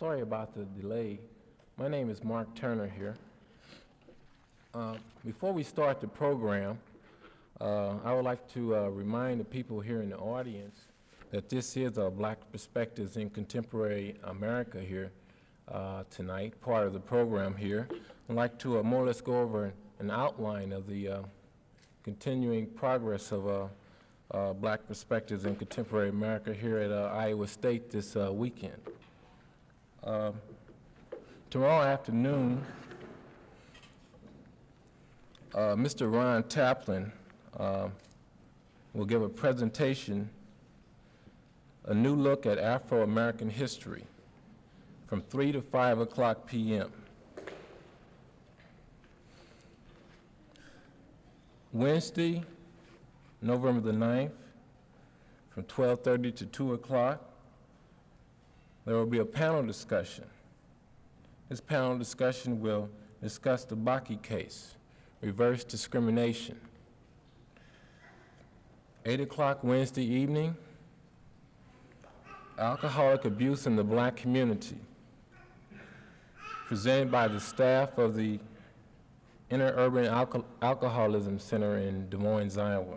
Sorry about the delay. My name is Mark Turner here. Before we start the program, I would like to remind the people here in the audience that this is Black Perspectives in Contemporary America here tonight, part of the program here. I'd like to more or less go over an outline of the continuing progress of Black Perspectives in Contemporary America here at Iowa State this weekend. Tomorrow afternoon, Mr. Ron Taplin will give a presentation, A New Look at Afro-American History, from 3 to 5 o'clock p.m. Wednesday, November the 9th, from 12:30 to 2 o'clock, there will be a panel discussion. This panel discussion will discuss the Bakke case, reverse discrimination. 8 o'clock Wednesday evening, alcoholic abuse in the Black community, presented by the staff of the Interurban Alcoholism Center in Des Moines, Iowa.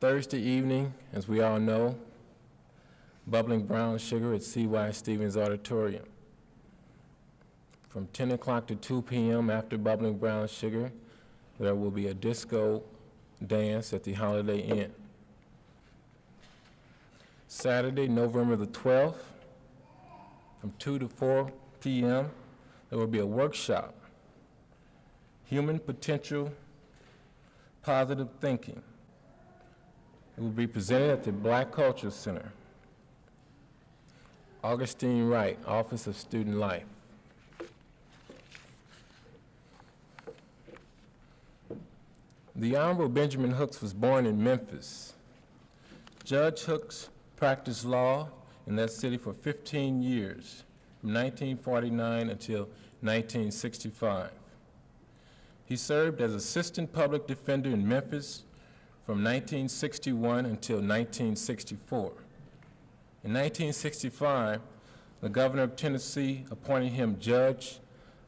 Thursday evening, as we all know, Bubbling Brown Sugar at C.Y. Stevens Auditorium. From 10 o'clock to 2 p.m. after Bubbling Brown Sugar, there will be a disco dance at the Holiday Inn. Saturday, November the 12th, from 2 to 4 p.m., there will be a workshop, Human Potential, Positive Thinking. It will be presented at the Black Culture Center. Augustine Wright, Office of Student Life. The Honorable Benjamin Hooks was born in Memphis. Judge Hooks practiced law in that city for 15 years, from 1949 until 1965. He served as Assistant Public Defender in Memphis from 1961 until 1964. In 1965, the Governor of Tennessee appointed him Judge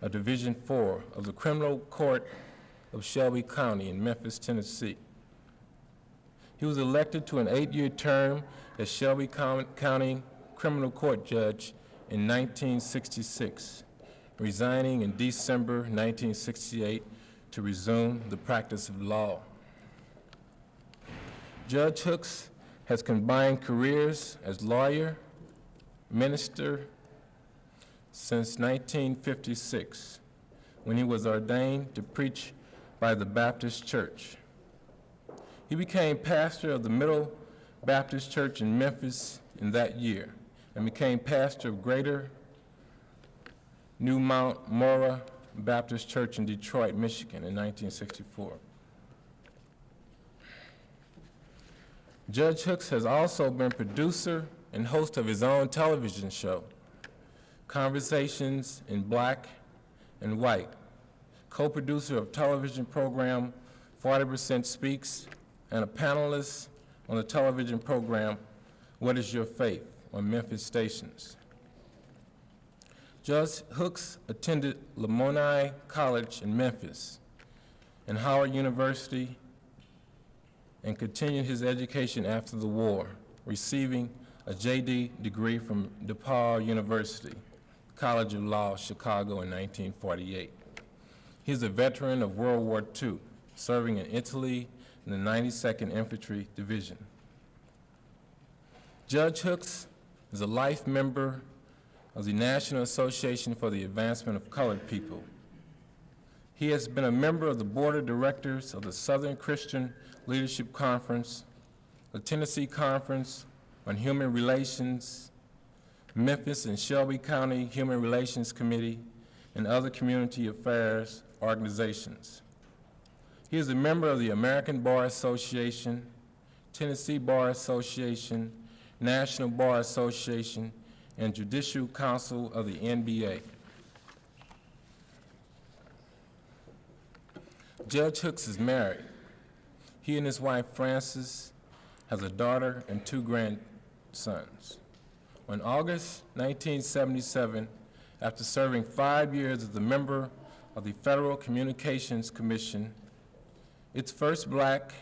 of Division 4 of the Criminal Court of Shelby County in Memphis, Tennessee. He was elected to an 8-year term as Shelby County Criminal Court Judge in 1966, resigning in December 1968 to resume the practice of law. Judge Hooks has combined careers as lawyer, minister, since 1956, when he was ordained to preach by the Baptist Church. He became pastor of the Middle Baptist Church in Memphis in that year, and became pastor of Greater New Mount Mora Baptist Church in Detroit, Michigan in 1964. Judge Hooks has also been producer and host of his own television show, Conversations in Black and White, co-producer of television program 40% Speaks, and a panelist on the television program What Is Your Faith on Memphis stations. Judge Hooks attended Lamoni College in Memphis and Howard University, and continued his education after the war, receiving a JD degree from DePaul University, College of Law, Chicago in 1948. He is a veteran of World War II, serving in Italy in the 92nd Infantry Division. Judge Hooks is a life member of the National Association for the Advancement of Colored People. He has been a member of the board of directors of the Southern Christian Leadership Conference, the Tennessee Conference on Human Relations, Memphis and Shelby County Human Relations Committee, and other community affairs organizations. He is a member of the American Bar Association, Tennessee Bar Association, National Bar Association, and Judicial Council of the NBA. Judge Hooks is married. He and his wife, Frances, has a daughter and 2 grandsons. On August 1977, after serving 5 years as a member of the Federal Communications Commission, its first black,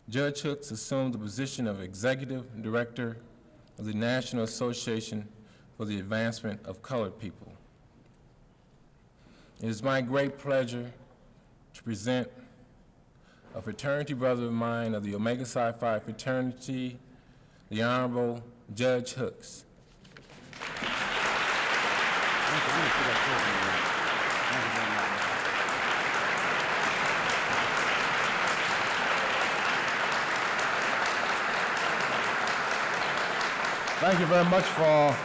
Judge Hooks assumed the position of Executive Director of the National Association for the Advancement of Colored People. It is my great pleasure to present a fraternity brother of mine of the Omega Psi Phi fraternity, the Honorable Judge Hooks. Thank you very much for a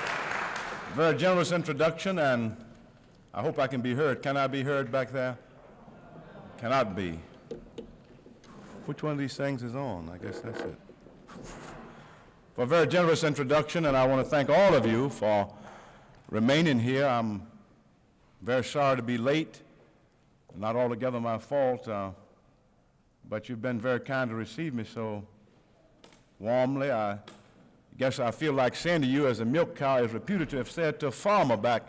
very generous introduction, and I hope I can be heard. Can I be heard back there? Cannot be. Which one of these things is on? I guess that's it. For a very generous introduction, and I want to thank all of you for remaining here. I'm very sorry to be late. Not altogether my fault, but you've been very kind to receive me so warmly. I guess I feel like saying to you, as a milk cow is reputed to have said to a farmer back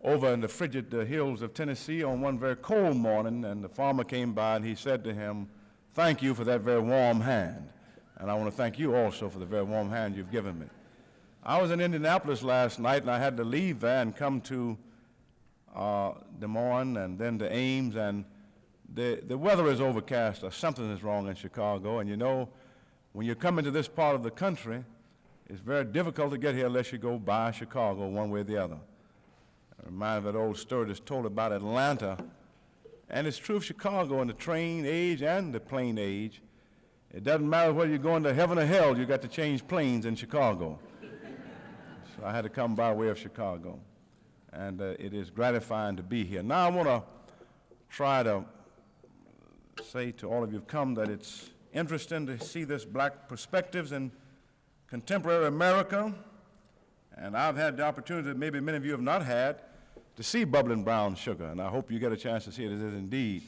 over in the frigid hills of Tennessee on one very cold morning, and the farmer came by and he said to him, "Thank you for that very warm hand. And I want to thank you also for the very warm hand you've given me." I was in Indianapolis last night, and I had to leave there and come to Des Moines and then to Ames, and the weather is overcast, or something is wrong in Chicago. And you know, when you come into this part of the country, it's very difficult to get here unless you go by Chicago one way or the other. I'm reminded of that old story that's told about Atlanta, and it's true of Chicago in the train age and the plane age. It doesn't matter whether you're going to heaven or hell, you got to change planes in Chicago. So I had to come by way of Chicago, and it is gratifying to be here. Now I want to try to say to all of you who've come that it's interesting to see this black perspectives in contemporary America, and I've had the opportunity that maybe many of you have not had to see Bubbling Brown Sugar, and I hope you get a chance to see it. It is indeed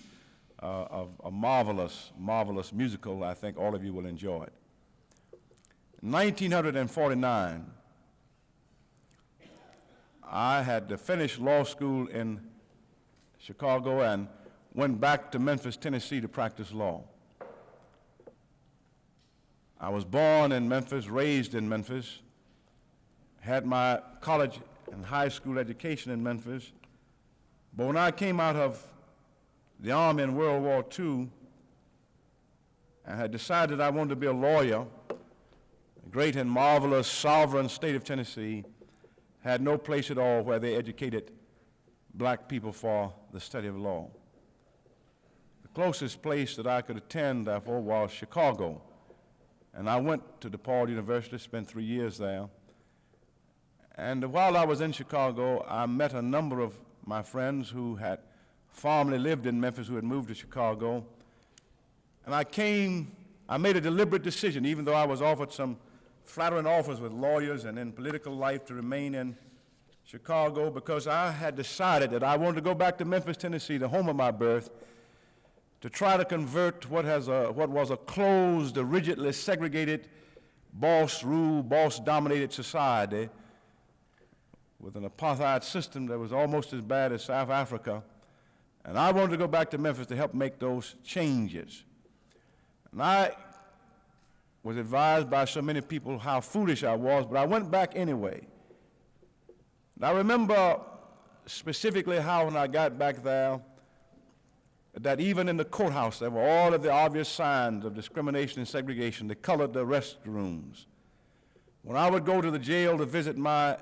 a marvelous, marvelous musical. I think all of you will enjoy it. In 1949, I had finished law school in Chicago and went back to Memphis, Tennessee to practice law. I was born in Memphis, raised in Memphis, had my college and high school education in Memphis. But when I came out of the Army in World War II, I had decided I wanted to be a lawyer. The great and marvelous sovereign state of Tennessee had no place at all where they educated black people for the study of law. The closest place that I could attend, therefore, was Chicago. And I went to DePaul University, spent 3 years there. And while I was in Chicago, I met a number of my friends who had formerly lived in Memphis, who had moved to Chicago. And I made a deliberate decision, even though I was offered some flattering offers with lawyers and in political life, to remain in Chicago, because I had decided that I wanted to go back to Memphis, Tennessee, the home of my birth, to try to convert what was a closed, rigidly segregated, boss-ruled, boss-dominated society with an apartheid system that was almost as bad as South Africa. And I wanted to go back to Memphis to help make those changes. And I was advised by so many people how foolish I was, but I went back anyway. And I remember specifically how when I got back there, that even in the courthouse there were all of the obvious signs of discrimination and segregation. They colored the restrooms. When I would go to the jail to visit my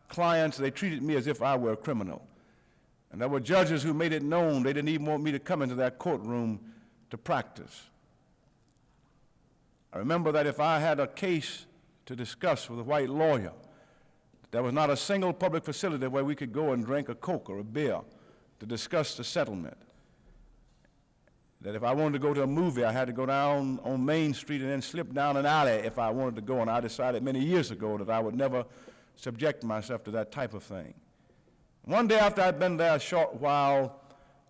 clients, they treated me as if I were a criminal. And there were judges who made it known they didn't even want me to come into that courtroom to practice. I remember that if I had a case to discuss with a white lawyer, there was not a single public facility where we could go and drink a Coke or a beer to discuss the settlement. That if I wanted to go to a movie, I had to go down on Main Street and then slip down an alley if I wanted to go. And I decided many years ago that I would never subject myself to that type of thing. One day after I'd been there a short while,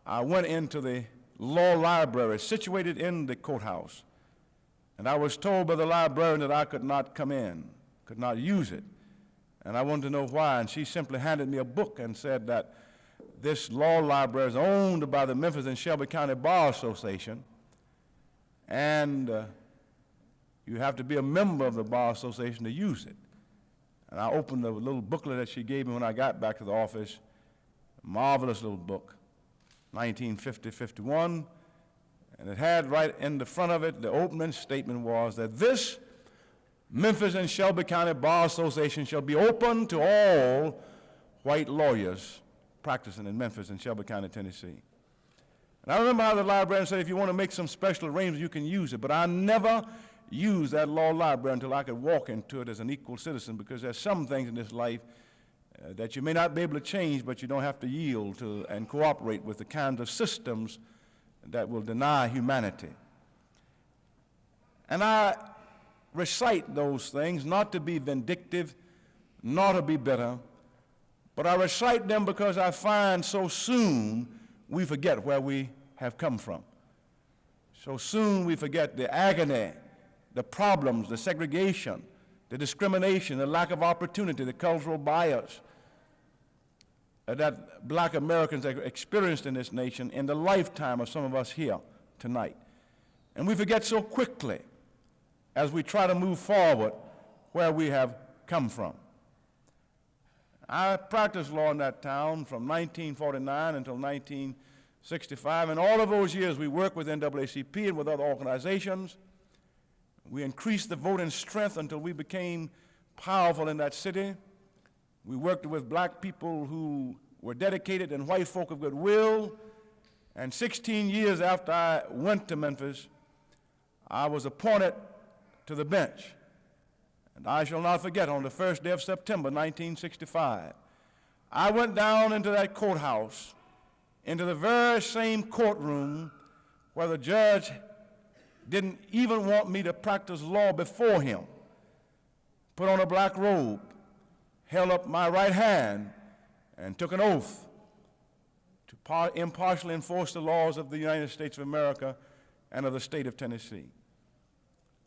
I went into the law library situated in the courthouse. And I was told by the librarian that I could not come in. could not use it. And I wanted to know why, and she simply handed me a book and said that this law library is owned by the Memphis and Shelby County Bar Association, and you have to be a member of the Bar Association to use it. And I opened the little booklet that she gave me when I got back to the office, a marvelous little book, 1950-51, and it had right in the front of it, the opening statement was that this Memphis and Shelby County Bar Association shall be open to all white lawyers practicing in Memphis and Shelby County, Tennessee. And I remember how the librarian said, if you want to make some special arrangements, you can use it. But I never used that law library until I could walk into it as an equal citizen, because there's some things in this life that you may not be able to change, but you don't have to yield to and cooperate with the kinds of systems that will deny humanity. And I recite those things not to be vindictive, nor to be bitter, but I recite them because I find so soon we forget where we have come from. So soon we forget the agony, the problems, the segregation, the discrimination, the lack of opportunity, the cultural bias that black Americans have experienced in this nation in the lifetime of some of us here tonight. And we forget so quickly as we try to move forward where we have come from. I practiced law in that town from 1949 until 1965, and all of those years we worked with NAACP and with other organizations. We increased the voting strength until we became powerful in that city. We worked with black people who were dedicated and white folk of goodwill, and 16 years after I went to Memphis, I was appointed to the bench. And I shall not forget, on the first day of September 1965, I went down into that courthouse, into the very same courtroom where the judge didn't even want me to practice law before him, put on a black robe, held up my right hand, and took an oath to impartially enforce the laws of the United States of America and of the state of Tennessee.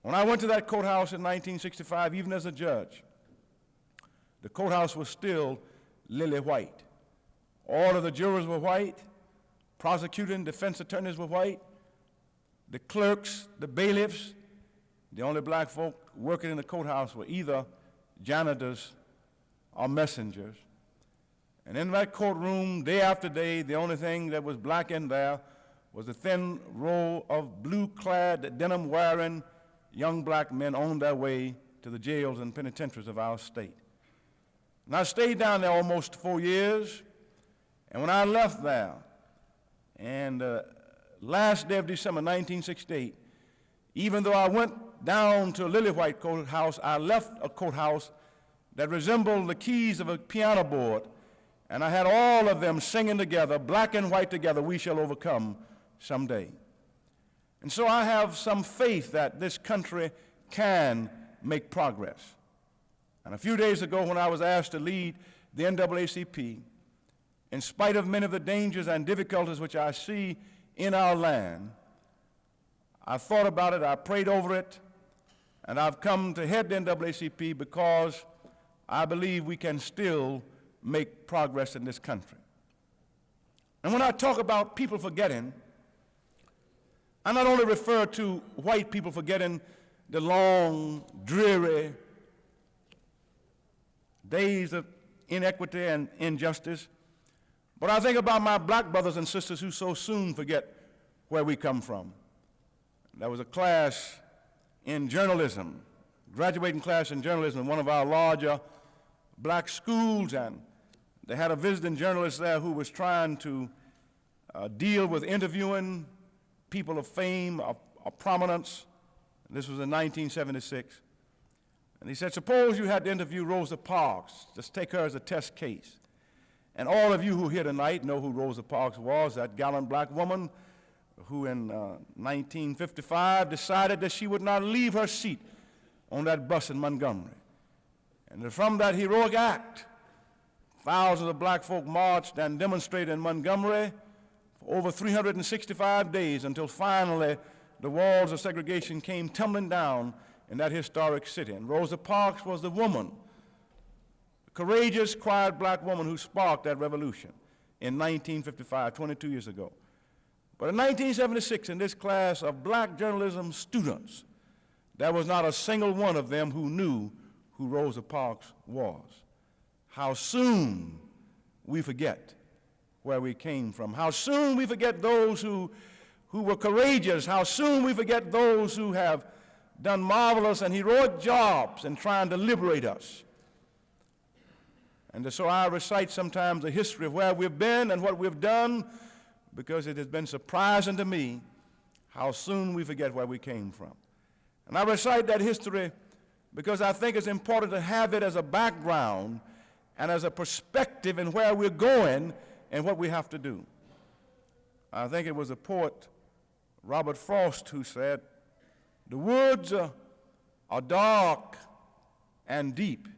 When I went to that courthouse in 1965, even as a judge, the courthouse was still lily white. All of the jurors were white, prosecuting defense attorneys were white, the clerks, the bailiffs, the only black folk working in the courthouse were either janitors or messengers. And in that courtroom, day after day, the only thing that was black in there was a thin row of blue-clad, denim-wearing young black men on their way to the jails and penitentiaries of our state. And I stayed down there almost 4 years, and when I left there, and last day of December 1968, even though I went down to a lily white courthouse, I left a courthouse that resembled the keys of a piano board, and I had all of them singing together, black and white together, "We shall overcome someday." And so I have some faith that this country can make progress. And a few days ago, when I was asked to lead the NAACP, in spite of many of the dangers and difficulties which I see in our land, I thought about it, I prayed over it, and I've come to head the NAACP because I believe we can still make progress in this country. And when I talk about people forgetting, I not only refer to white people forgetting the long, dreary days of inequity and injustice, but I think about my black brothers and sisters who so soon forget where we come from. There was a class in journalism, graduating class in journalism in one of our larger black schools, and they had a visiting journalist there who was trying to deal with interviewing people of fame, of prominence. This was in 1976. And he said, suppose you had to interview Rosa Parks. Just take her as a test case. And all of you who are here tonight know who Rosa Parks was, that gallant black woman who in 1955 decided that she would not leave her seat on that bus in Montgomery. And from that heroic act, thousands of black folk marched and demonstrated in Montgomery for over 365 days until finally the walls of segregation came tumbling down in that historic city. And Rosa Parks was the woman, the courageous, quiet black woman who sparked that revolution in 1955, 22 years ago. But in 1976, in this class of black journalism students, there was not a single one of them who knew who Rosa Parks was. How soon we forget where we came from. How soon we forget those who were courageous. How soon we forget those who have done marvelous and heroic jobs in trying to liberate us. And so I recite sometimes the history of where we've been and what we've done, because it has been surprising to me how soon we forget where we came from. And I recite that history because I think it's important to have it as a background and as a perspective in where we're going and what we have to do. I think it was the poet Robert Frost who said, "The woods are dark and deep,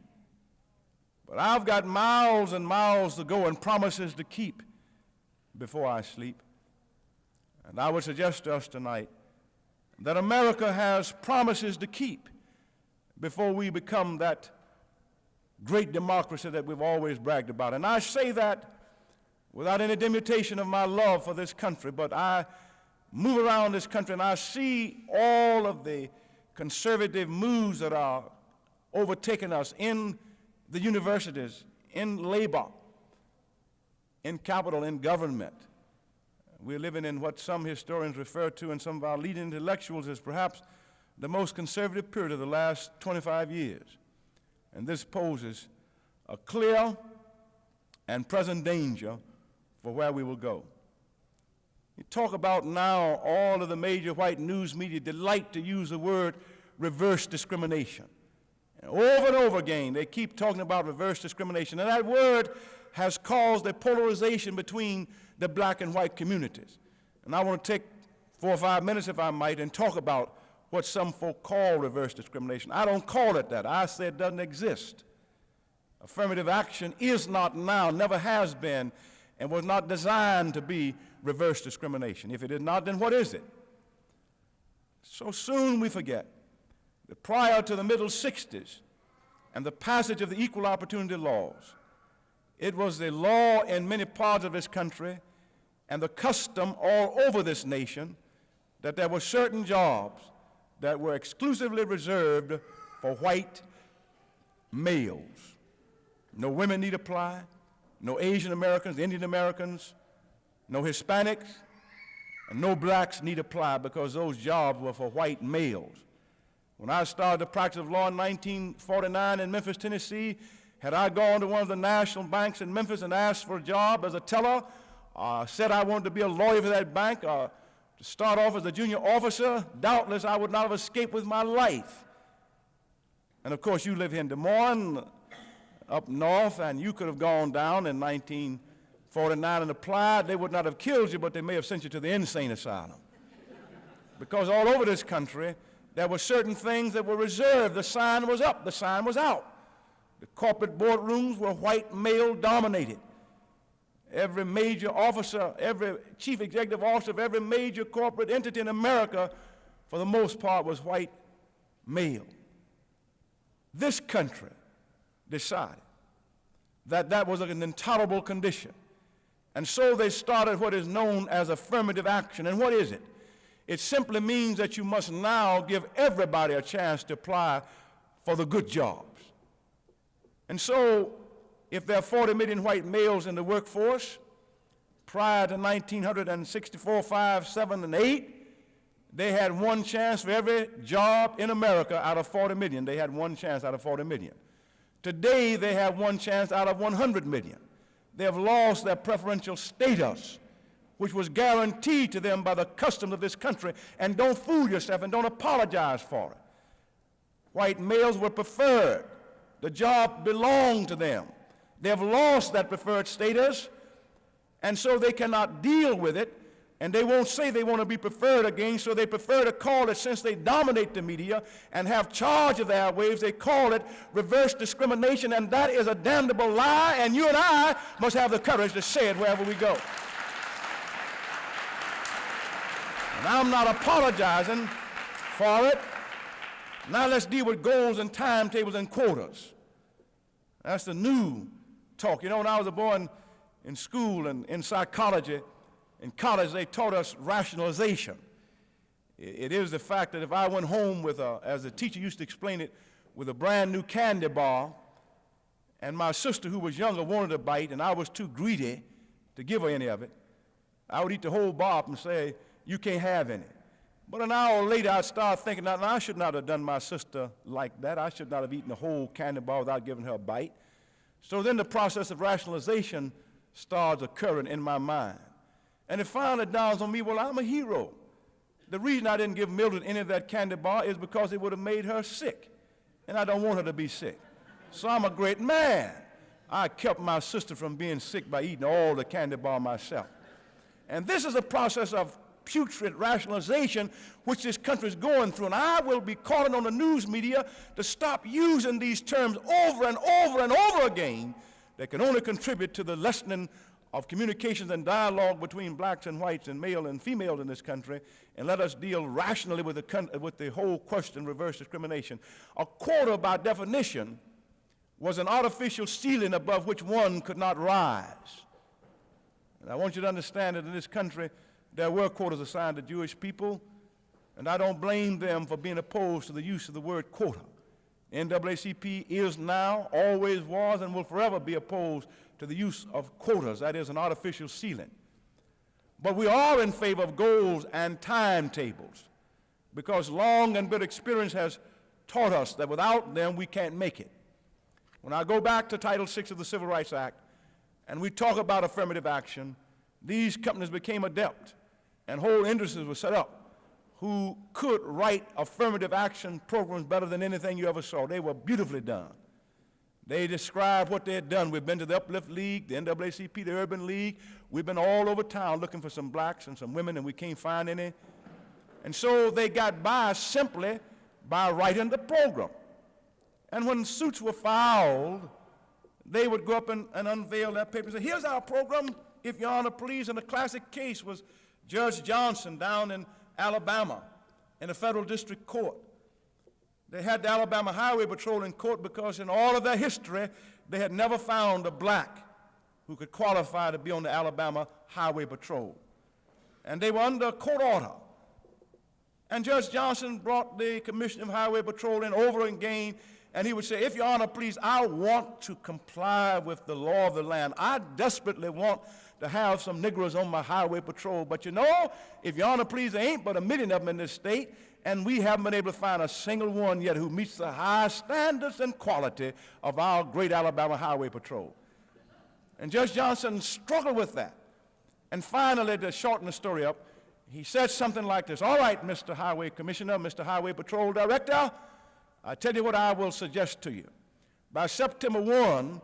but I've got miles and miles to go and promises to keep before I sleep." And I would suggest to us tonight that America has promises to keep before we become that great democracy that we've always bragged about. And I say that without any diminution of my love for this country, but I move around this country and I see all of the conservative moves that are overtaking us in the universities, in labor, in capital, in government. We're living in what some historians refer to and some of our leading intellectuals as perhaps the most conservative period of the last 25 years. And this poses a clear and present danger for where we will go. You talk about now all of the major white news media delight to use the word reverse discrimination. And over again, they keep talking about reverse discrimination. And that word has caused a polarization between the black and white communities. And I want to take 4 or 5 minutes, if I might, and talk about what some folk call reverse discrimination. I don't call it that. I say it doesn't exist. Affirmative action is not now, never has been, and was not designed to be reverse discrimination. If it is not, then what is it? So soon we forget that prior to the middle 60s and the passage of the equal opportunity laws, it was the law in many parts of this country and the custom all over this nation that there were certain jobs that were exclusively reserved for white males. No women need apply, no Asian Americans, Indian Americans, no Hispanics, and no blacks need apply because those jobs were for white males. When I started the practice of law in 1949 in Memphis, Tennessee, had I gone to one of the national banks in Memphis and asked for a job as a teller, said I wanted to be a lawyer for that bank, to start off as a junior officer, doubtless I would not have escaped with my life. And of course, you live here in Des Moines, up north, and you could have gone down in 1949 and applied. They would not have killed you, but they may have sent you to the insane asylum. Because all over this country, there were certain things that were reserved. The sign was up, the sign was out. The corporate boardrooms were white male dominated. Every major officer, every chief executive officer of every major corporate entity in America, for the most part, was white male. This country decided that that was an intolerable condition. And so they started what is known as affirmative action. And what is it? It simply means that you must now give everybody a chance to apply for the good jobs. And so, if there are 40 million white males in the workforce, prior to 1964, 5, 7, and 8, they had one chance for every job in America out of 40 million. They had one chance out of 40 million. Today, they have one chance out of 100 million. They have lost their preferential status, which was guaranteed to them by the customs of this country. And don't fool yourself and don't apologize for it. White males were preferred. The job belonged to them. They have lost that preferred status, and so they cannot deal with it, and they won't say they want to be preferred again, so they prefer to call it, since they dominate the media and have charge of the airwaves, they call it reverse discrimination, and that is a damnable lie, and you and I must have the courage to say it wherever we go. And I'm not apologizing for it, Now let's deal with goals and timetables and quotas. That's the new talk. You know, when I was a boy in school and in psychology, in college, they taught us rationalization. It is the fact that if I went home with as the teacher used to explain it, with a brand new candy bar, and my sister who was younger wanted a bite, and I was too greedy to give her any of it, I would eat the whole bar up and say, "You can't have any." But an hour later, I'd start thinking, now, I should not have done my sister like that. I should not have eaten the whole candy bar without giving her a bite. So then the process of rationalization starts occurring in my mind. And it finally dawns on me, well, I'm a hero. The reason I didn't give Mildred any of that candy bar is because it would have made her sick. And I don't want her to be sick. So I'm a great man. I kept my sister from being sick by eating all the candy bar myself. And this is a process of putrid rationalization which this country is going through. And I will be calling on the news media to stop using these terms over and over and over again that can only contribute to the lessening of communications and dialogue between blacks and whites and male and female in this country, and let us deal rationally with the whole question of reverse discrimination. A quota, by definition, was an artificial ceiling above which one could not rise. And I want you to understand that in this country, there were quotas assigned to Jewish people, and I don't blame them for being opposed to the use of the word quota. NAACP is now, always was, and will forever be opposed to the use of quotas, that is an artificial ceiling. But we are in favor of goals and timetables because long and bitter experience has taught us that without them we can't make it. When I go back to Title VI of the Civil Rights Act and we talk about affirmative action, these companies became adept and whole industries were set up who could write affirmative action programs better than anything you ever saw. They were beautifully done. They described what they had done. We've been to the Uplift League, the NAACP, the Urban League. We've been all over town looking for some blacks and some women, and we can't find any. And so they got by simply by writing the program. And when suits were filed, they would go up and unveil that paper and say, "Here's our program, if Your Honor, please." And the classic case was Judge Johnson down in Alabama in a federal district court. They had the Alabama Highway Patrol in court because in all of their history, they had never found a black who could qualify to be on the Alabama Highway Patrol. And they were under a court order. And Judge Johnson brought the Commissioner of Highway Patrol in over again, and he would say, "If Your Honor, please, I want to comply with the law of the land. I desperately want to have some Negroes on my highway patrol. But you know, if Your Honor, please, there ain't but 1 million of them in this state, and we haven't been able to find a single one yet who meets the high standards and quality of our great Alabama Highway Patrol." And Judge Johnson struggled with that. And finally, to shorten the story up, he said something like this: "All right, Mr. Highway Commissioner, Mr. Highway Patrol Director, I tell you what I will suggest to you. By September 1,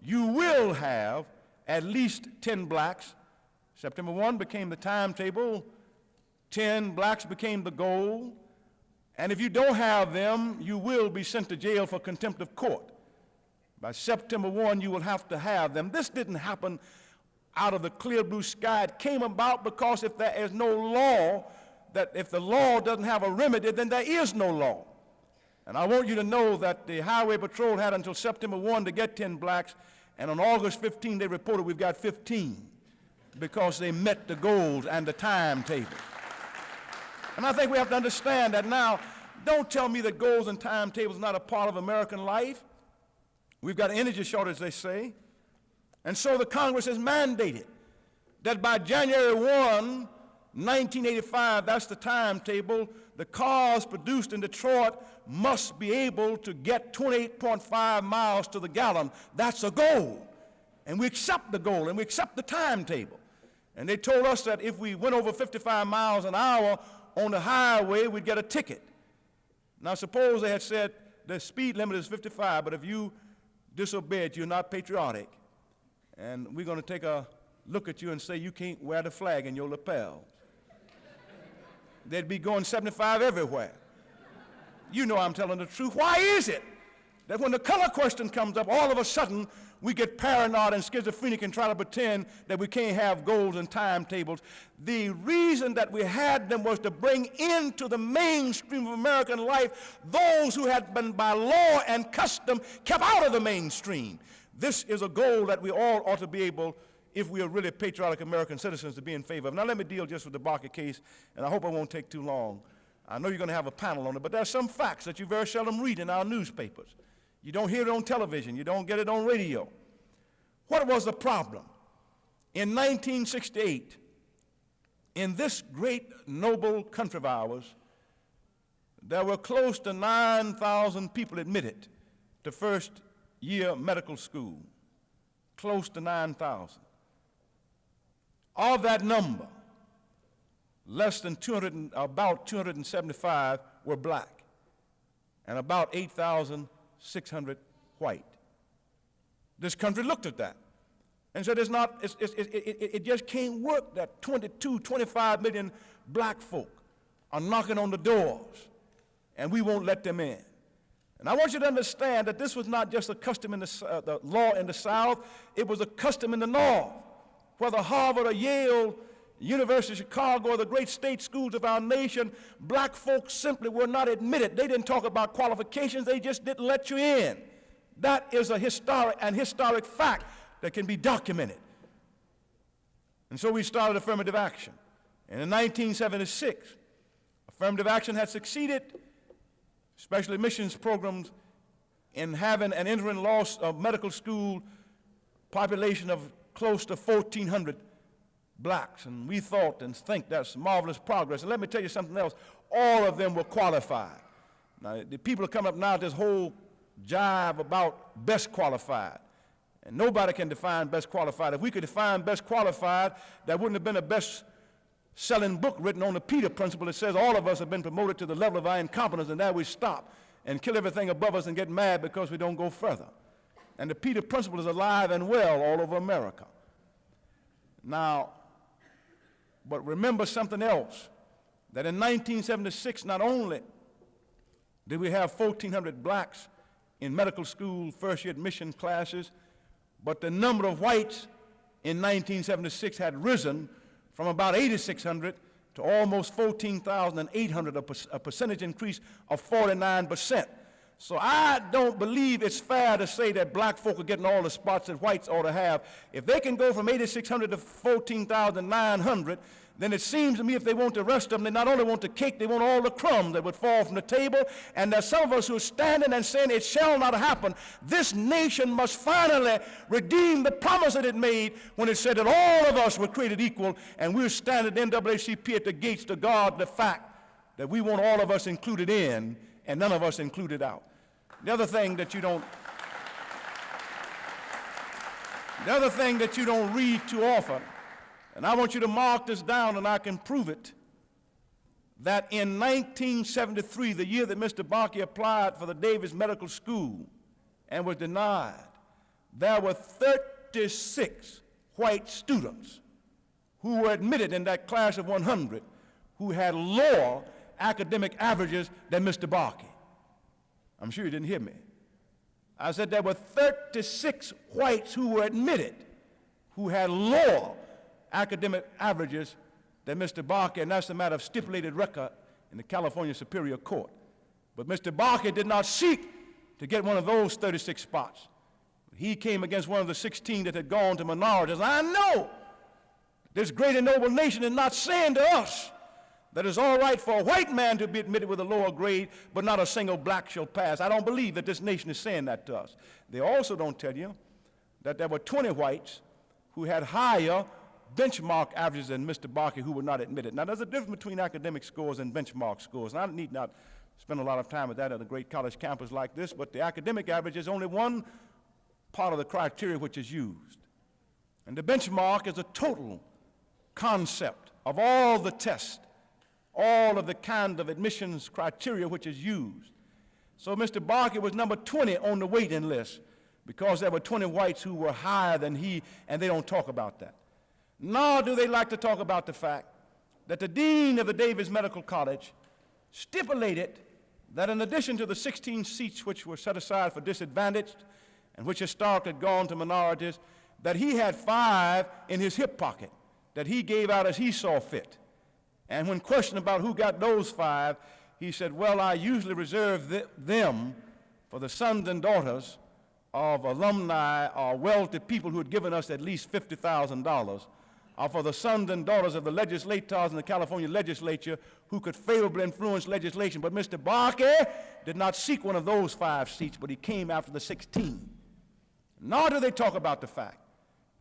you will have at least 10 blacks. September 1 became the timetable. 10 blacks became the goal. And if you don't have them, you will be sent to jail for contempt of court. By September 1, you will have to have them." This didn't happen out of the clear blue sky. It came about because if there is no law, that if the law doesn't have a remedy, then there is no law. And I want you to know that the Highway Patrol had until September 1 to get 10 blacks, and on August 15 they reported we've got 15 because they met the goals and the timetable. And I think we have to understand that now. Don't tell me that goals and timetables are not a part of American life. We've got energy shortage, they say. And so the Congress has mandated that by January 1, 1985, that's the timetable, the cars produced in Detroit must be able to get 28.5 miles to the gallon. That's a goal. And we accept the goal and we accept the timetable. And they told us that if we went over 55 miles an hour on the highway, we'd get a ticket. Now suppose they had said the speed limit is 55, but if you disobey it, you're not patriotic. And we're going to take a look at you and say you can't wear the flag in your lapel. They'd be going 75 everywhere. You know I'm telling the truth. Why is it that when the color question comes up, all of a sudden we get paranoid and schizophrenic and try to pretend that we can't have goals and timetables. The reason that we had them was to bring into the mainstream of American life those who had been by law and custom kept out of the mainstream. This is a goal that we all ought to be able, if we are really patriotic American citizens, to be in favor of. Now let me deal just with the Bakke case, and I hope I won't take too long. I know you're going to have a panel on it, but there are some facts that you very seldom read in our newspapers. You don't hear it on television. You don't get it on radio. What was the problem? In 1968, in this great noble country of ours, there were close to 9,000 people admitted to first-year medical school. Close to 9,000. Of that number, less than about 275 were black, and about 8,600 white. This country looked at that and said it just can't work that 22, 25 million black folk are knocking on the doors, and we won't let them in. And I want you to understand that this was not just a custom in the law in the South, it was a custom in the North, whether Harvard or Yale, University of Chicago, or the great state schools of our nation, black folks simply were not admitted. They didn't talk about qualifications, they just didn't let you in. That is a historic fact that can be documented. And so we started affirmative action. And in 1976, affirmative action had succeeded, special admissions programs, in having an entering medical school population of close to 1,400 blacks. And we thought and think that's marvelous progress. And let me tell you something else. All of them were qualified. Now, the people are coming up now, this whole jive about best qualified. And nobody can define best qualified. If we could define best qualified, there wouldn't have been a best-selling book written on the Peter Principle that says all of us have been promoted to the level of our incompetence, and there we stop and kill everything above us and get mad because we don't go further. And the Peter Principle is alive and well all over America. Now, but remember something else, that in 1976, not only did we have 1,400 blacks in medical school first-year admission classes, but the number of whites in 1976 had risen from about 8,600 to almost 14,800, a percentage increase of 49%. So I don't believe it's fair to say that black folk are getting all the spots that whites ought to have. If they can go from 8,600 to 14,900, then it seems to me if they want the rest of them, they not only want the cake, they want all the crumbs that would fall from the table. And there's some of us who are standing and saying it shall not happen. This nation must finally redeem the promise that it made when it said that all of us were created equal, and we're standing at NAACP at the gates to guard the fact that we want all of us included in and none of us included out. The other thing that you don't read too often, and I want you to mark this down and I can prove it, that in 1973, the year that Mr. Bakke applied for the Davis Medical School and was denied, there were 36 white students who were admitted in that class of 100 who had lower academic averages than Mr. Bakke. I'm sure you didn't hear me. I said there were 36 whites who were admitted who had lower academic averages than Mr. Bakke, and that's a matter of stipulated record in the California Superior Court. But Mr. Bakke did not seek to get one of those 36 spots. He came against one of the 16 that had gone to minorities. I know this great and noble nation is not saying to us that it's all right for a white man to be admitted with a lower grade, but not a single black shall pass. I don't believe that this nation is saying that to us. They also don't tell you that there were 20 whites who had higher benchmark averages than Mr. Bakke who were not admitted. Now, there's a difference between academic scores and benchmark scores, and I need not spend a lot of time with that at a great college campus like this, but the academic average is only one part of the criteria which is used. And the benchmark is a total concept of all the tests, all of the kind of admissions criteria which is used. So Mr. Bakke was number 20 on the waiting list because there were 20 whites who were higher than he, and they don't talk about that. Nor do they like to talk about the fact that the dean of the Davis Medical College stipulated that in addition to the 16 seats which were set aside for disadvantaged and which historically had gone to minorities, that he had 5 in his hip pocket that he gave out as he saw fit. And when questioned about who got those 5, he said, well, I usually reserve them for the sons and daughters of alumni or wealthy people who had given us at least $50,000, or for the sons and daughters of the legislators in the California legislature who could favorably influence legislation. But Mr. Bakke did not seek one of those 5 seats, but he came after the 16. Nor do they talk about the fact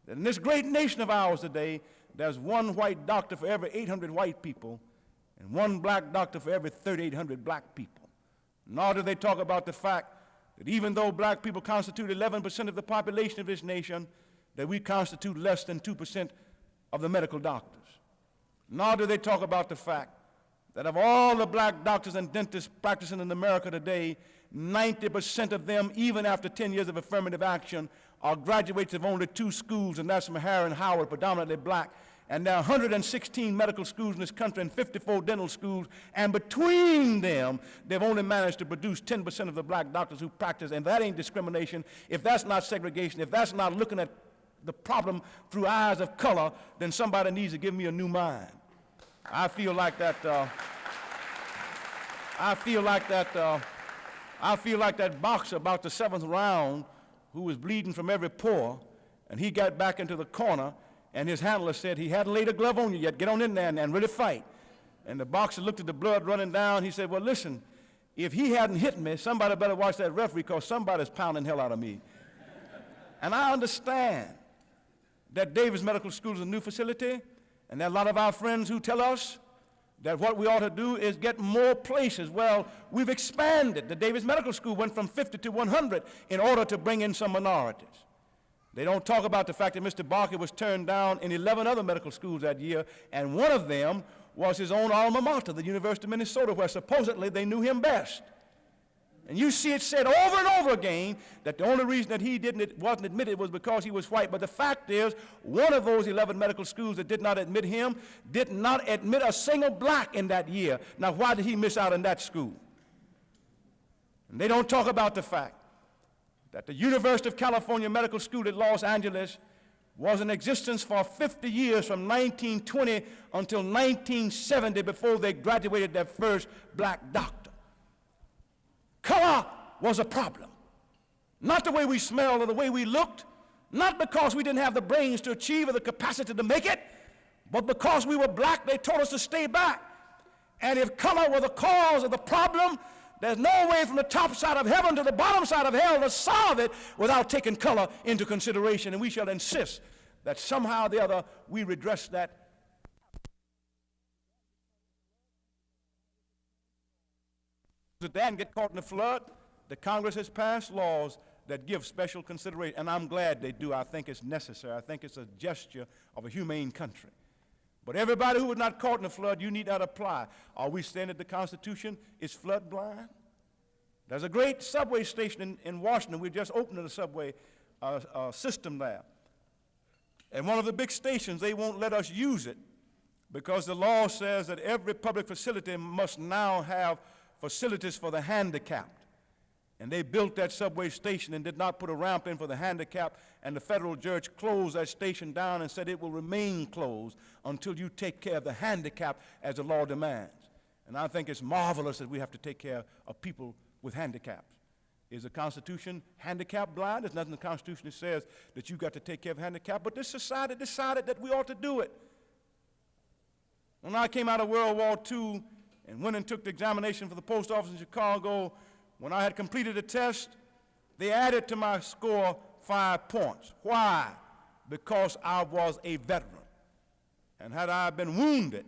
that in this great nation of ours today, there's 1 white doctor for every 800 white people and 1 black doctor for every 3,800 black people. Nor do they talk about the fact that even though black people constitute 11% of the population of this nation, that we constitute less than 2% of the medical doctors. Nor do they talk about the fact that of all the black doctors and dentists practicing in America today, 90% of them, even after 10 years of affirmative action, are graduates of only 2 schools, and that's Meharry and Howard, predominantly black. And there are 116 medical schools in this country and 54 dental schools, and between them, they've only managed to produce 10% of the black doctors who practice, and that ain't discrimination. If that's not segregation, if that's not looking at the problem through eyes of color, then somebody needs to give me a new mind. I feel like that boxer about the 7th round who was bleeding from every pore, and he got back into the corner, and his handler said, he hadn't laid a glove on you yet, get on in there and really fight. And the boxer looked at the blood running down, he said, well, listen, if he hadn't hit me, somebody better watch that referee because somebody's pounding hell out of me. And I understand that Davis Medical School is a new facility, and there are a lot of our friends who tell us that what we ought to do is get more places. Well, we've expanded. The Davis Medical School went from 50 to 100 in order to bring in some minorities. They don't talk about the fact that Mr. Bakke was turned down in 11 other medical schools that year, and one of them was his own alma mater, the University of Minnesota, where supposedly they knew him best. And you see it said over and over again that the only reason that he wasn't admitted was because he was white. But the fact is, one of those 11 medical schools that did not admit him did not admit a single black in that year. Now, why did he miss out on that school? And they don't talk about the fact that the University of California Medical School at Los Angeles was in existence for 50 years from 1920 until 1970 before they graduated their first black doctor. Color was a problem. Not the way we smelled or the way we looked, not because we didn't have the brains to achieve or the capacity to make it, but because we were black, they told us to stay back. And if color were the cause of the problem, there's no way from the top side of heaven to the bottom side of hell to solve it without taking color into consideration. And we shall insist that somehow or the other we redress that. Sudan get caught in the flood, the Congress has passed laws that give special consideration, and I'm glad they do. I think it's necessary. I think it's a gesture of a humane country. But everybody who was not caught in the flood, you need not apply. Are we saying that the Constitution is flood blind? There's a great subway station in Washington. We just opened a subway system there. And one of the big stations, they won't let us use it because the law says that every public facility must now have facilities for the handicapped. And they built that subway station and did not put a ramp in for the handicapped, and the federal judge closed that station down and said it will remain closed until you take care of the handicapped as the law demands. And I think it's marvelous that we have to take care of people with handicaps. Is the Constitution handicap blind? There's nothing in the Constitution that says that you've got to take care of handicapped, but this society decided that we ought to do it. When I came out of World War II and went and took the examination for the post office in Chicago, when I had completed the test, they added to my score 5 points. Why? Because I was a veteran. And had I been wounded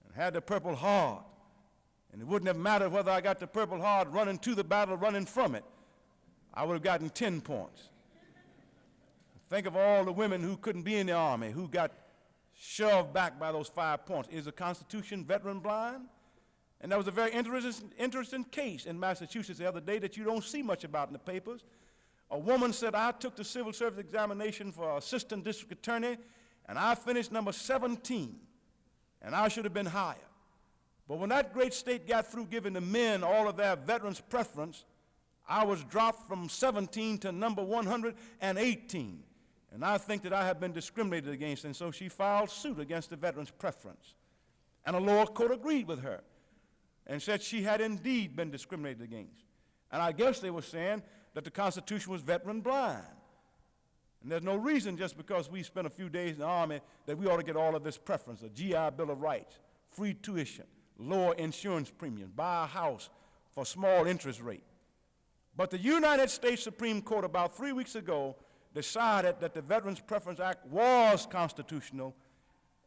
and had the Purple Heart, and it wouldn't have mattered whether I got the Purple Heart running to the battle or running from it, I would have gotten 10 points. Think of all the women who couldn't be in the Army, who got shoved back by those 5 points. Is the Constitution veteran blind? And there was a very interesting case in Massachusetts the other day that you don't see much about in the papers. A woman said, I took the civil service examination for assistant district attorney, and I finished number 17, and I should have been higher. But when that great state got through giving the men all of their veterans preference, I was dropped from 17 to number 118. And I think that I have been discriminated against. And so she filed suit against the veterans' preference. And a lower court agreed with her and said she had indeed been discriminated against. And I guess they were saying that the Constitution was veteran blind. And there's no reason just because we spent a few days in the Army that we ought to get all of this preference, a GI Bill of Rights, free tuition, lower insurance premiums, buy a house for small interest rate. But the United States Supreme Court about 3 weeks ago decided that the Veterans Preference Act was constitutional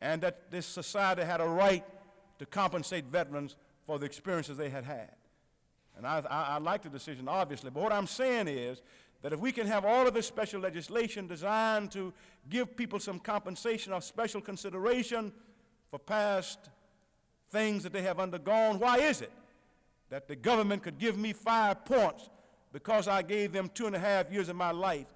and that this society had a right to compensate veterans for the experiences they had had. And I like the decision, obviously, but what I'm saying is that if we can have all of this special legislation designed to give people some compensation or special consideration for past things that they have undergone, why is it that the government could give me 5 points because I gave them 2.5 years of my life,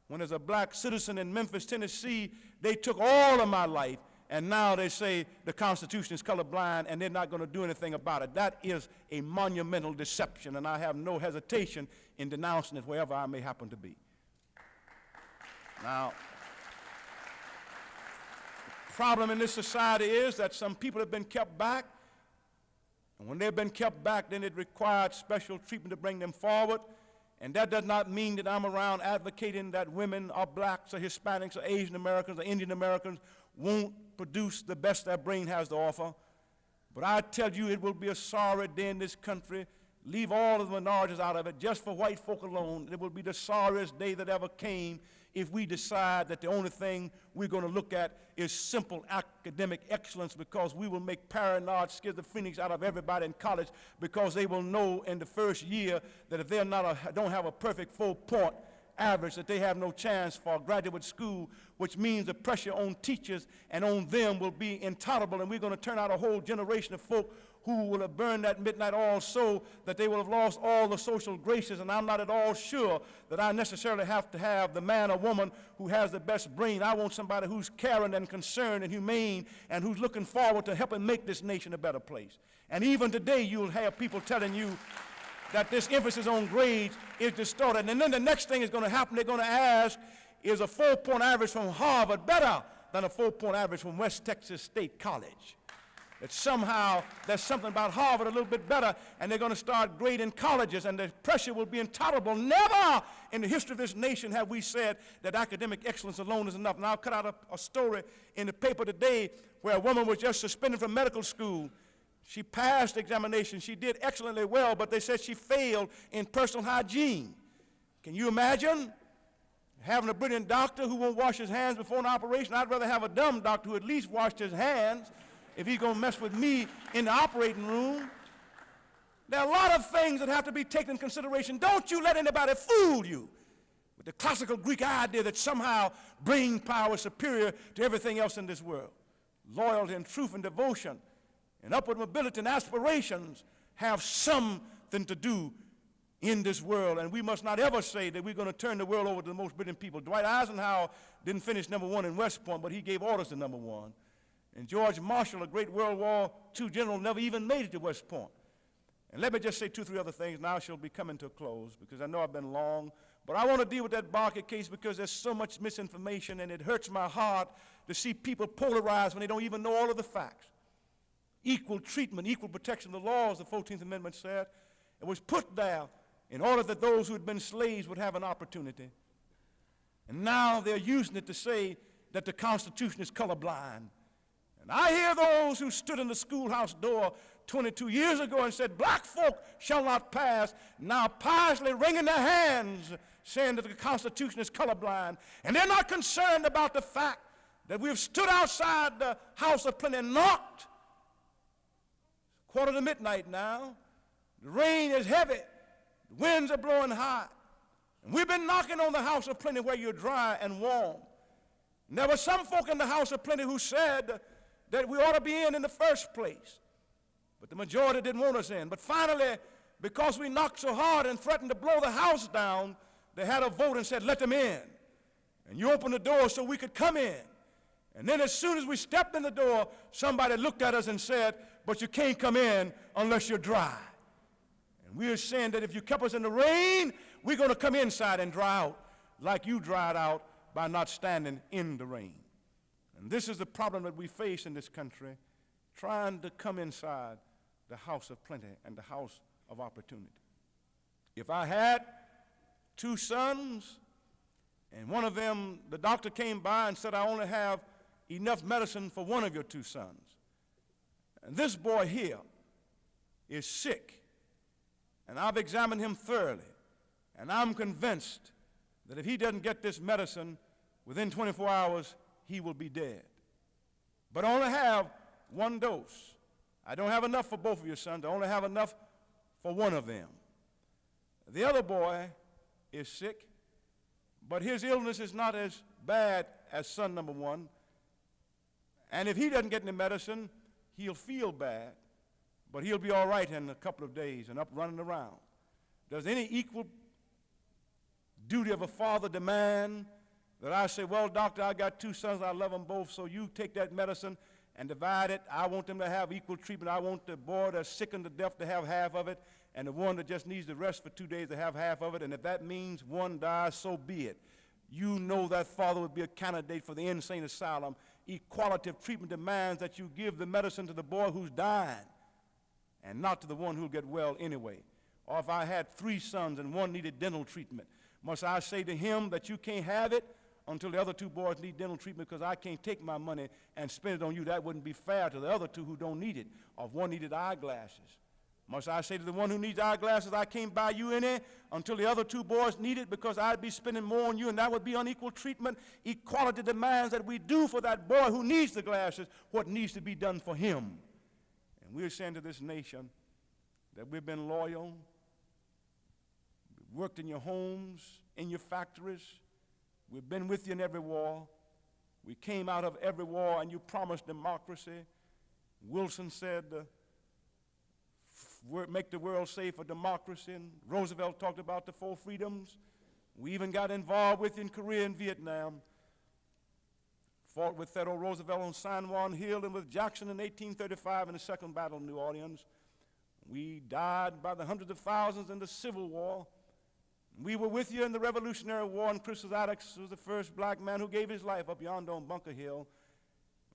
when as a black citizen in Memphis, Tennessee, they took all of my life, and now they say the Constitution is colorblind and they're not going to do anything about it. That is a monumental deception, and I have no hesitation in denouncing it wherever I may happen to be. Now, the problem in this society is that some people have been kept back, and when they've been kept back, then it required special treatment to bring them forward. And that does not mean that I'm around advocating that women or blacks or Hispanics or Asian Americans or Indian Americans won't produce the best their brain has to offer. But I tell you, it will be a sorry day in this country. Leave all of the minorities out of it, just for white folk alone. It will be the sorriest day that ever came if we decide that the only thing we're going to look at is simple academic excellence, because we will make paranoid schizophrenics out of everybody in college, because they will know in the first year that if they're don't have a perfect 4-point average, that they have no chance for graduate school, which means the pressure on teachers and on them will be intolerable, and we're going to turn out a whole generation of folk who will have burned that midnight oil so that they will have lost all the social graces. And I'm not at all sure that I necessarily have to have the man or woman who has the best brain. I want somebody who's caring and concerned and humane and who's looking forward to helping make this nation a better place. And even today you'll have people telling you that this emphasis on grades is distorted. And then the next thing is going to happen, they're going to ask, is a 4-point average from Harvard better than a 4-point average from West Texas State College? That somehow there's something about Harvard a little bit better, and they're going to start grading colleges, and the pressure will be intolerable. Never in the history of this nation have we said that academic excellence alone is enough. And I'll cut out a story in the paper today where a woman was just suspended from medical school. She passed the examination. She did excellently well, but they said she failed in personal hygiene. Can you imagine having a brilliant doctor who won't wash his hands before an operation? I'd rather have a dumb doctor who at least washed his hands if he's going to mess with me in the operating room. There are a lot of things that have to be taken into consideration. Don't you let anybody fool you with the classical Greek idea that somehow brain power is superior to everything else in this world. Loyalty and truth and devotion and upward mobility and aspirations have something to do in this world, and we must not ever say that we're going to turn the world over to the most brilliant people. Dwight Eisenhower didn't finish number 1 in West Point, but he gave orders to number 1. And George Marshall, a great World War II general, never even made it to West Point. And let me just say 2 or 3 other things, and I shall be coming to a close, because I know I've been long. But I want to deal with that Barker case because there's so much misinformation, and it hurts my heart to see people polarized when they don't even know all of the facts. Equal treatment, equal protection of the laws, the 14th Amendment said. It was put there in order that those who had been slaves would have an opportunity. And now they're using it to say that the Constitution is colorblind. And I hear those who stood in the schoolhouse door 22 years ago and said, black folk shall not pass, now piously wringing their hands, saying that the Constitution is colorblind. And they're not concerned about the fact that we've stood outside the House of Plenty and knocked. 1:45 now. The rain is heavy. The winds are blowing high. And we've been knocking on the House of Plenty where you're dry and warm. And there were some folk in the House of Plenty who said that we ought to be in the first place. But the majority didn't want us in. But finally, because we knocked so hard and threatened to blow the house down, they had a vote and said, let them in. And you opened the door so we could come in. And then as soon as we stepped in the door, somebody looked at us and said, but you can't come in unless you're dry. We're saying that if you kept us in the rain, we're going to come inside and dry out like you dried out by not standing in the rain. And this is the problem that we face in this country, trying to come inside the house of plenty and the house of opportunity. If I had 2 sons, and one of them, the doctor came by and said, I only have enough medicine for one of your 2 sons. And this boy here is sick, and I've examined him thoroughly, and I'm convinced that if he doesn't get this medicine within 24 hours, he will be dead. But I only have 1 dose. I don't have enough for both of your sons. I only have enough for one of them. The other boy is sick, but his illness is not as bad as son number 1. And if he doesn't get any medicine, he'll feel bad, but he'll be all right in a couple of days and up running around. Does any equal duty of a father demand that I say, well, doctor, I got 2 sons, I love them both, so you take that medicine and divide it. I want them to have equal treatment. I want the boy that's sickened to death to have half of it, and the one that just needs to rest for 2 days to have half of it, and if that means one dies, so be it. You know that father would be a candidate for the insane asylum. Equality of treatment demands that you give the medicine to the boy who's dying and not to the one who'll get well anyway. Or if I had 3 sons and one needed dental treatment, must I say to him that you can't have it until the other 2 boys need dental treatment because I can't take my money and spend it on you? That wouldn't be fair to the other 2 who don't need it. Or if one needed eyeglasses, must I say to the one who needs eyeglasses, I can't buy you any until the other 2 boys need it because I'd be spending more on you, and that would be unequal treatment? Equality demands that we do for that boy who needs the glasses what needs to be done for him. And we're saying to this nation that we've been loyal, we've worked in your homes, in your factories, we've been with you in every war. We came out of every war and you promised democracy. Wilson said, make the world safe for democracy, and Roosevelt talked about the 4 freedoms. We even got involved with in Korea and Vietnam. Fought with Theodore Roosevelt on San Juan Hill and with Jackson in 1835 in the Second Battle of New Orleans. We died by the hundreds of thousands in the Civil War. We were with you in the Revolutionary War, and Chris Attucks was the first black man who gave his life up yonder on Bunker Hill.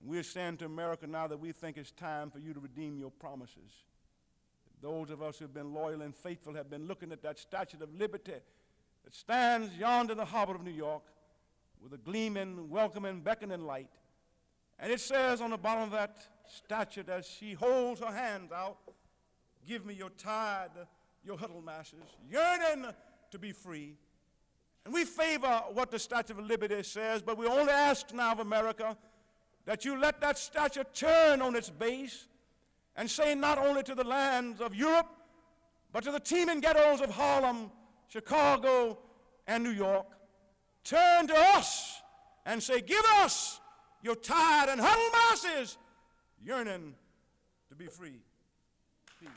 We're saying to America now that we think it's time for you to redeem your promises. Those of us who have been loyal and faithful have been looking at that Statue of Liberty that stands yonder in the harbor of New York with a gleaming, welcoming, beckoning light. And it says on the bottom of that statue as she holds her hands out, give me your tired, your huddled masses, yearning to be free. And we favor what the Statue of Liberty says, but we only ask now of America that you let that statue turn on its base and say not only to the lands of Europe, but to the teeming ghettos of Harlem, Chicago, and New York, turn to us and say, give us your tired and huddled masses yearning to be free. Peace.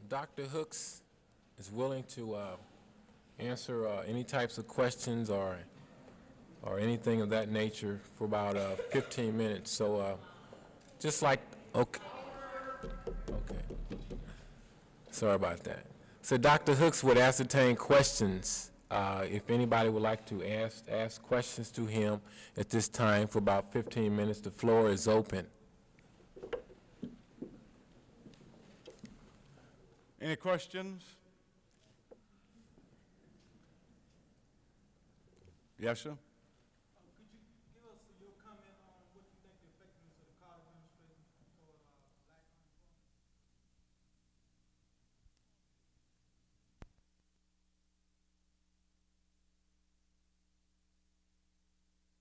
Dr. Hooks is willing to answer any types of questions or anything of that nature for about 15 minutes. So just like, okay. Sorry about that. So Dr. Hooks would ascertain questions if anybody would like to ask questions to him at this time for about 15 minutes. The floor is open. Any questions? Yes, sir.